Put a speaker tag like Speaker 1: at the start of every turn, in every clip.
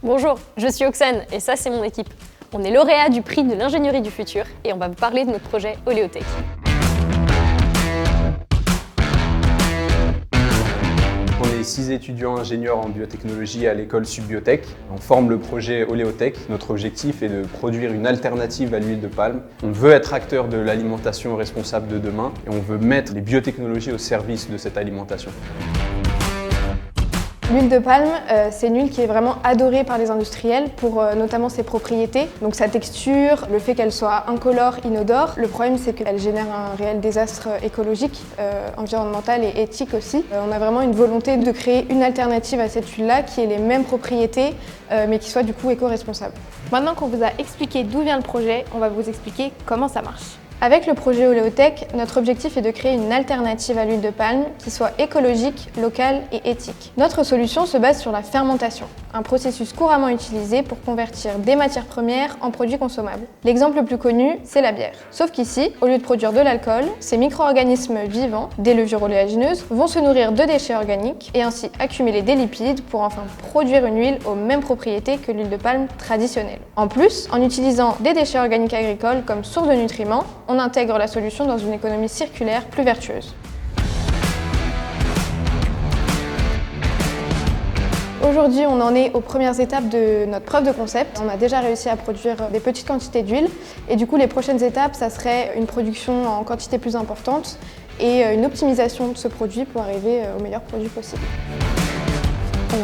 Speaker 1: Bonjour, je suis Oxane et ça c'est mon équipe. On est lauréat du prix de l'ingénierie du futur et on va vous parler de notre projet Oléotech.
Speaker 2: On est 6 étudiants ingénieurs en biotechnologie à l'école Subbiotech. On forme le projet Oléotech. Notre objectif est de produire une alternative à l'huile de palme. On veut être acteur de l'alimentation responsable de demain et on veut mettre les biotechnologies au service de cette alimentation.
Speaker 3: L'huile de palme, c'est une huile qui est vraiment adorée par les industriels pour notamment ses propriétés, donc sa texture, le fait qu'elle soit incolore, inodore. Le problème, c'est qu'elle génère un réel désastre écologique, environnemental et éthique aussi. On a vraiment une volonté de créer une alternative à cette huile-là qui ait les mêmes propriétés, mais qui soit du coup éco-responsable.
Speaker 4: Maintenant qu'on vous a expliqué d'où vient le projet, on va vous expliquer comment ça marche.
Speaker 3: Avec le projet Oléotech, notre objectif est de créer une alternative à l'huile de palme qui soit écologique, locale et éthique. Notre solution se base sur la fermentation, un processus couramment utilisé pour convertir des matières premières en produits consommables. L'exemple le plus connu, c'est la bière. Sauf qu'ici, au lieu de produire de l'alcool, ces micro-organismes vivants, des levures oléagineuses, vont se nourrir de déchets organiques et ainsi accumuler des lipides pour enfin produire une huile aux mêmes propriétés que l'huile de palme traditionnelle. En plus, en utilisant des déchets organiques agricoles comme source de nutriments, on intègre la solution dans une économie circulaire plus vertueuse. Aujourd'hui, on en est aux premières étapes de notre preuve de concept. On a déjà réussi à produire des petites quantités d'huile et du coup, les prochaines étapes, ça serait une production en quantité plus importante et une optimisation de ce produit pour arriver au meilleur produit possible.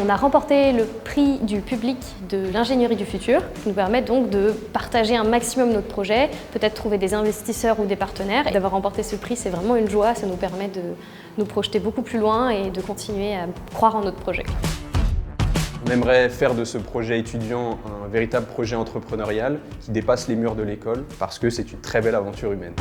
Speaker 1: On a remporté le prix du public de l'ingénierie du futur, qui nous permet donc de partager un maximum notre projet, peut-être trouver des investisseurs ou des partenaires. Et d'avoir remporté ce prix, c'est vraiment une joie, ça nous permet de nous projeter beaucoup plus loin et de continuer à croire en notre projet.
Speaker 2: On aimerait faire de ce projet étudiant un véritable projet entrepreneurial qui dépasse les murs de l'école parce que c'est une très belle aventure humaine.